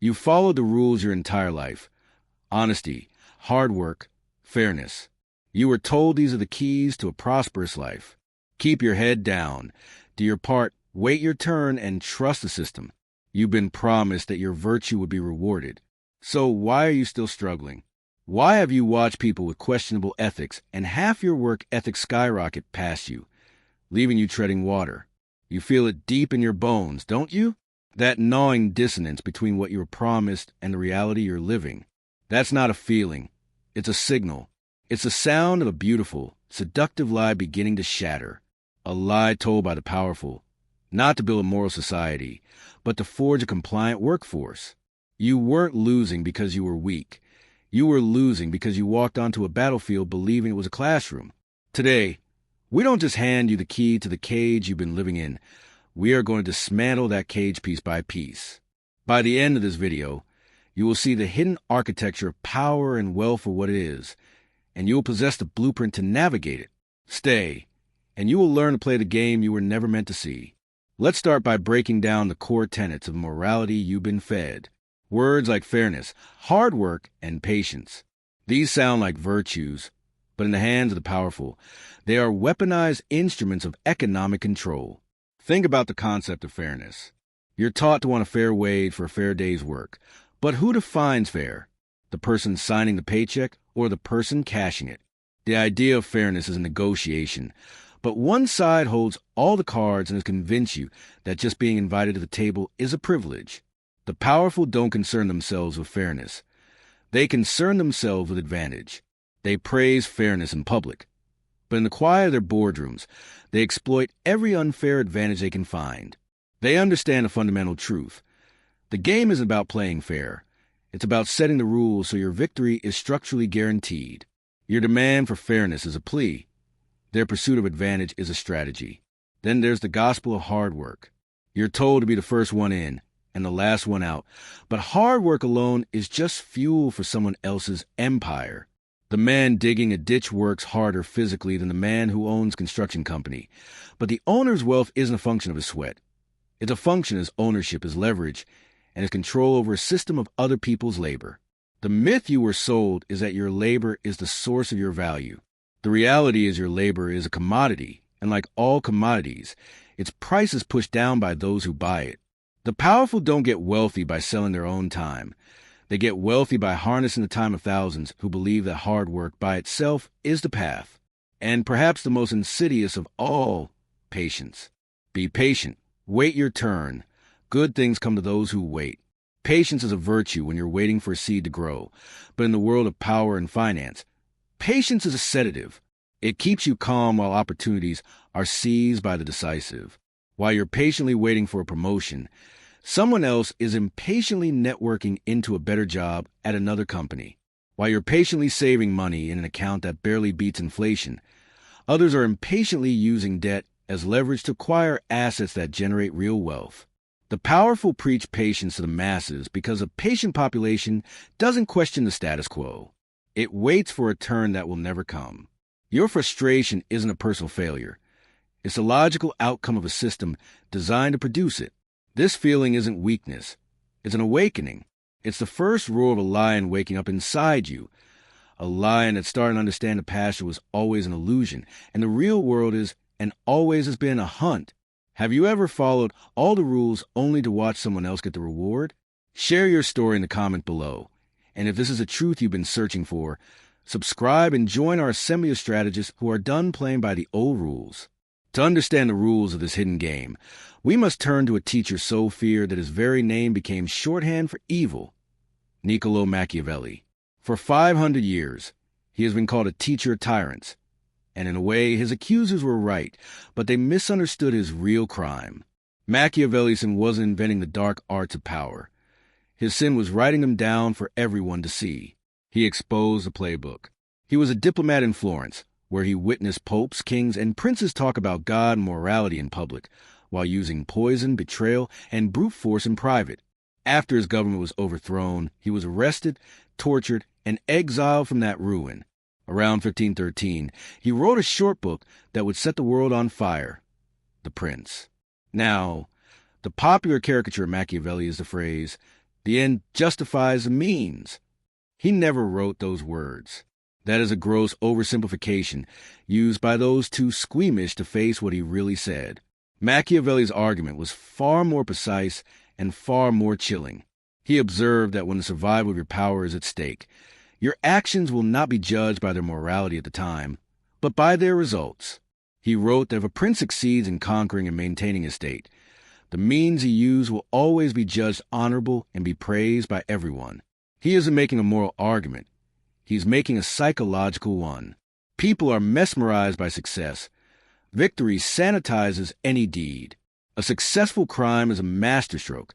You've followed the rules your entire life. Honesty, hard work, fairness. You were told these are the keys to a prosperous life. Keep your head down. Do your part, wait your turn, and trust the system. You've been promised that your virtue would be rewarded. So why are you still struggling? Why have you watched people with questionable ethics and half your work ethic skyrocket past you, leaving you treading water? You feel it deep in your bones, don't you? That gnawing dissonance between what you were promised and the reality you're living. That's not a feeling. It's a signal. It's the sound of a beautiful, seductive lie beginning to shatter. A lie told by the powerful, not to build a moral society, but to forge a compliant workforce. You weren't losing because you were weak. You were losing because you walked onto a battlefield believing it was a classroom. Today, we don't just hand you the key to the cage you've been living in. We are going to dismantle that cage piece by piece. By the end of this video, you will see the hidden architecture of power and wealth for what it is, and you will possess the blueprint to navigate it. Stay, and you will learn to play the game you were never meant to see. Let's start by breaking down the core tenets of morality you've been fed. Words like fairness, hard work, and patience. These sound like virtues, but in the hands of the powerful, they are weaponized instruments of economic control. Think about the concept of fairness. You're taught to want a fair wage for a fair day's work. But who defines fair? The person signing the paycheck or the person cashing it? The idea of fairness is a negotiation, but one side holds all the cards and has convinced you that just being invited to the table is a privilege. The powerful don't concern themselves with fairness. They concern themselves with advantage. They praise fairness in public. But in the quiet of their boardrooms, they exploit every unfair advantage they can find. They understand a fundamental truth. The game isn't about playing fair. It's about setting the rules so your victory is structurally guaranteed. Your demand for fairness is a plea. Their pursuit of advantage is a strategy. Then there's the gospel of hard work. You're told to be the first one in and the last one out, but hard work alone is just fuel for someone else's empire. The man digging a ditch works harder physically than the man who owns a construction company, but the owner's wealth isn't a function of his sweat. It's a function of his ownership, his leverage, and his control over a system of other people's labor. The myth you were sold is that your labor is the source of your value. The reality is your labor is a commodity, and like all commodities, its price is pushed down by those who buy it. The powerful don't get wealthy by selling their own time. They get wealthy by harnessing the time of thousands who believe that hard work by itself is the path. And perhaps the most insidious of all, patience. Be patient. Wait your turn. Good things come to those who wait. Patience is a virtue when you're waiting for a seed to grow. But in the world of power and finance, patience is a sedative. It keeps you calm while opportunities are seized by the decisive. While you're patiently waiting for a promotion, someone else is impatiently networking into a better job at another company. While you're patiently saving money in an account that barely beats inflation, others are impatiently using debt as leverage to acquire assets that generate real wealth. The powerful preach patience to the masses because a patient population doesn't question the status quo. It waits for a turn that will never come. Your frustration isn't a personal failure. It's the logical outcome of a system designed to produce it. This feeling isn't weakness. It's an awakening. It's the first roar of a lion waking up inside you. A lion that's starting to understand the pasture was always an illusion, and the real world is, and always has been, a hunt. Have you ever followed all the rules only to watch someone else get the reward? Share your story in the comment below. And if this is a truth you've been searching for, subscribe and join our assembly of strategists who are done playing by the old rules. To understand the rules of this hidden game, we must turn to a teacher so feared that his very name became shorthand for evil, Niccolo Machiavelli. For 500 years, he has been called a teacher of tyrants. And in a way, his accusers were right, but they misunderstood his real crime. Machiavelli's sin wasn't inventing the dark arts of power. His sin was writing them down for everyone to see. He exposed the playbook. He was a diplomat in Florence, where he witnessed popes, kings, and princes talk about God and morality in public, while using poison, betrayal, and brute force in private. After his government was overthrown, he was arrested, tortured, and exiled from that ruin. Around 1513, he wrote a short book that would set the world on fire, The Prince. Now, the popular caricature of Machiavelli is the phrase, The end justifies the means. He never wrote those words. That is a gross oversimplification used by those too squeamish to face what he really said. Machiavelli's argument was far more precise and far more chilling. He observed that when the survival of your power is at stake, your actions will not be judged by their morality at the time, but by their results. He wrote that if a prince succeeds in conquering and maintaining his state, the means he used will always be judged honorable and be praised by everyone. He isn't making a moral argument. He's making a psychological one. People are mesmerized by success. Victory sanitizes any deed. A successful crime is a masterstroke.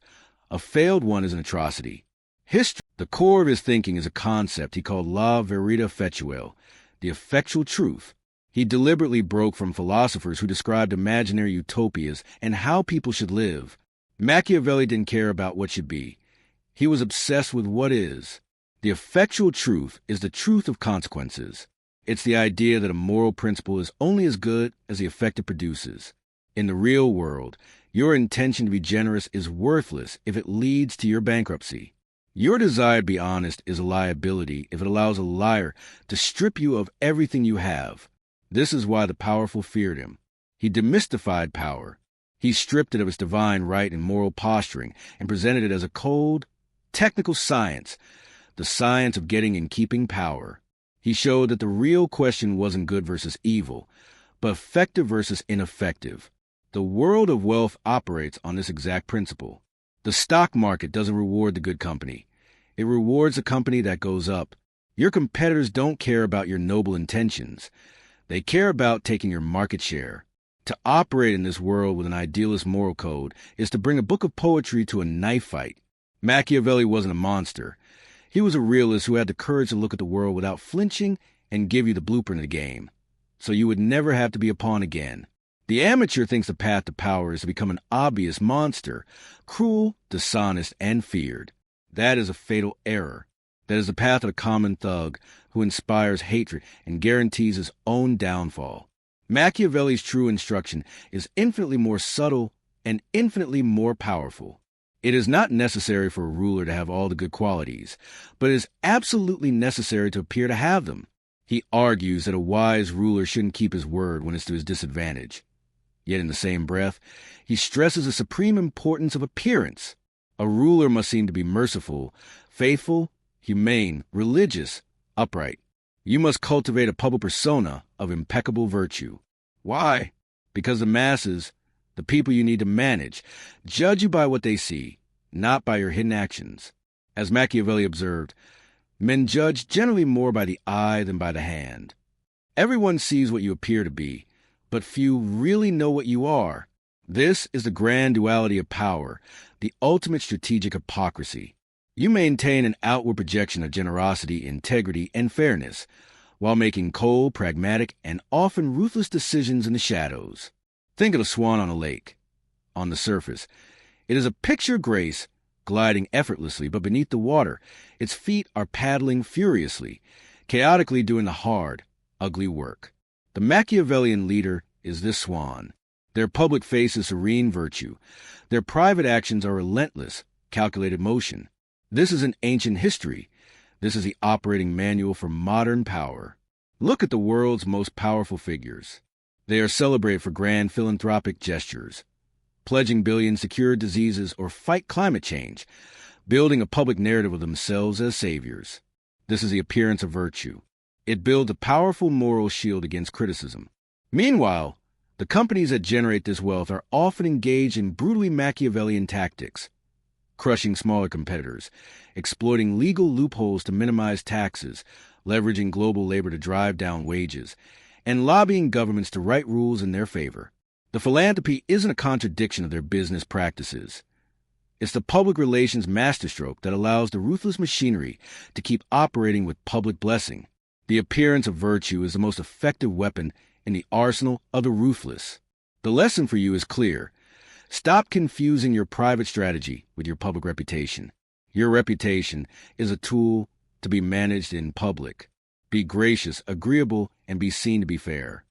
A failed one is an atrocity. History, the core of his thinking, is a concept he called la verita effectual, the effectual truth. He deliberately broke from philosophers who described imaginary utopias and how people should live. Machiavelli didn't care about what should be. He was obsessed with what is. The effectual truth is the truth of consequences. It's the idea that a moral principle is only as good as the effect it produces. In the real world, your intention to be generous is worthless if it leads to your bankruptcy. Your desire to be honest is a liability if it allows a liar to strip you of everything you have. This is why the powerful feared him. He demystified power. He stripped it of its divine right and moral posturing and presented it as a cold, technical science, the science of getting and keeping power. He showed that the real question wasn't good versus evil, but effective versus ineffective. The world of wealth operates on this exact principle. The stock market doesn't reward the good company. It rewards a company that goes up. Your competitors don't care about your noble intentions. They care about taking your market share. To operate in this world with an idealist moral code is to bring a book of poetry to a knife fight. Machiavelli wasn't a monster. He was a realist who had the courage to look at the world without flinching and give you the blueprint of the game, so you would never have to be a pawn again. The amateur thinks the path to power is to become an obvious monster, cruel, dishonest, and feared. That is a fatal error. That is the path of the common thug who inspires hatred and guarantees his own downfall. Machiavelli's true instruction is infinitely more subtle and infinitely more powerful. It is not necessary for a ruler to have all the good qualities, but it is absolutely necessary to appear to have them. He argues that a wise ruler shouldn't keep his word when it's to his disadvantage. Yet in the same breath, he stresses the supreme importance of appearance. A ruler must seem to be merciful, faithful, humane, religious, upright. You must cultivate a public persona of impeccable virtue. Why? Because the masses, the people you need to manage, judge you by what they see, not by your hidden actions. As Machiavelli observed, men judge generally more by the eye than by the hand. Everyone sees what you appear to be, but few really know what you are. This is the grand duality of power, the ultimate strategic hypocrisy. You maintain an outward projection of generosity, integrity, and fairness, while making cold, pragmatic, and often ruthless decisions in the shadows. Think of the swan on a lake. On the surface, it is a picture of grace, gliding effortlessly, but beneath the water, its feet are paddling furiously, chaotically doing the hard, ugly work. The Machiavellian leader is this swan. Their public face is serene virtue. Their private actions are relentless, calculated motion. This is an ancient history. This is the operating manual for modern power. Look at the world's most powerful figures. They are celebrated for grand philanthropic gestures, pledging billions to cure diseases or fight climate change, building a public narrative of themselves as saviors. This is the appearance of virtue. It builds a powerful moral shield against criticism. Meanwhile, the companies that generate this wealth are often engaged in brutally Machiavellian tactics, crushing smaller competitors, exploiting legal loopholes to minimize taxes, leveraging global labor to drive down wages, and lobbying governments to write rules in their favor. The philanthropy isn't a contradiction of their business practices. It's the public relations masterstroke that allows the ruthless machinery to keep operating with public blessing. The appearance of virtue is the most effective weapon in the arsenal of the ruthless. The lesson for you is clear. Stop confusing your private strategy with your public reputation. Your reputation is a tool to be managed in public. Be gracious, agreeable, and be seen to be fair.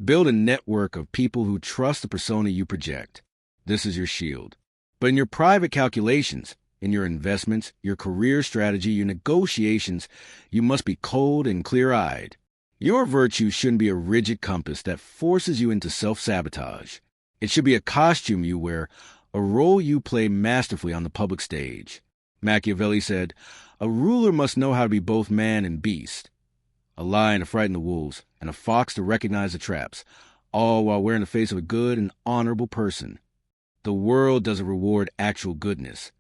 Build a network of people who trust the persona you project. This is your shield. But in your private calculations, In your investments, your career strategy, your negotiations, you must be cold and clear-eyed. Your virtue shouldn't be a rigid compass that forces you into self-sabotage. It should be a costume you wear, a role you play masterfully on the public stage. Machiavelli said, "A ruler must know how to be both man and beast, a lion to frighten the wolves, and a fox to recognize the traps, all while wearing the face of a good and honorable person." The world doesn't reward actual goodness.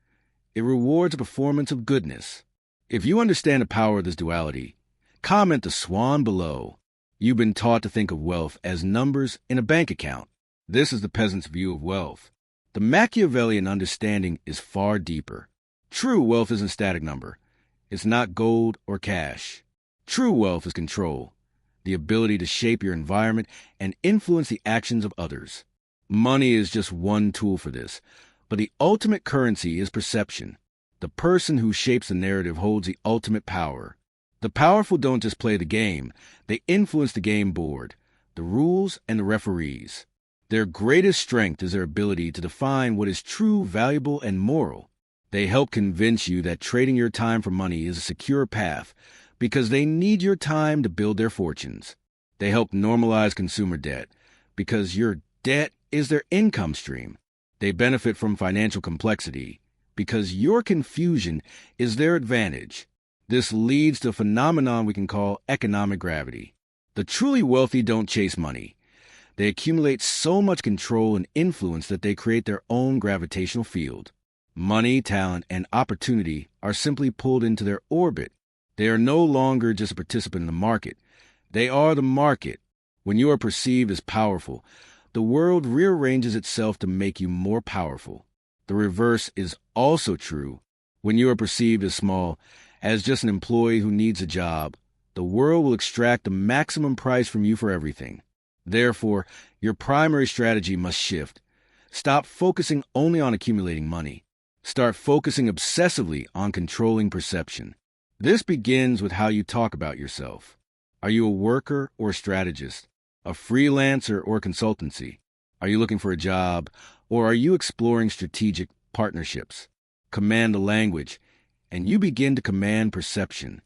It rewards a performance of goodness. If you understand the power of this duality, comment the swan below. You've been taught to think of wealth as numbers in a bank account. This is the peasant's view of wealth. The Machiavellian understanding is far deeper. True wealth isn't a static number. It's not gold or cash. True wealth is control, the ability to shape your environment and influence the actions of others. Money is just one tool for this, but the ultimate currency is perception. The person who shapes the narrative holds the ultimate power. The powerful don't just play the game, they influence the game board, the rules, and the referees. Their greatest strength is their ability to define what is true, valuable, and moral. They help convince you that trading your time for money is a secure path because they need your time to build their fortunes. They help normalize consumer debt because your debt is their income stream. They benefit from financial complexity because your confusion is their advantage. This leads to a phenomenon we can call economic gravity. The truly wealthy don't chase money. They accumulate so much control and influence that they create their own gravitational field. Money, talent, and opportunity are simply pulled into their orbit. They are no longer just a participant in the market. They are the market. When you are perceived as powerful, the world rearranges itself to make you more powerful. The reverse is also true. When you are perceived as small, as just an employee who needs a job, the world will extract the maximum price from you for everything. Therefore, your primary strategy must shift. Stop focusing only on accumulating money. Start focusing obsessively on controlling perception. This begins with how you talk about yourself. Are you a worker or a strategist? A freelancer or consultancy? Are you looking for a job, or are you exploring strategic partnerships? Command the language, and you begin to command perception.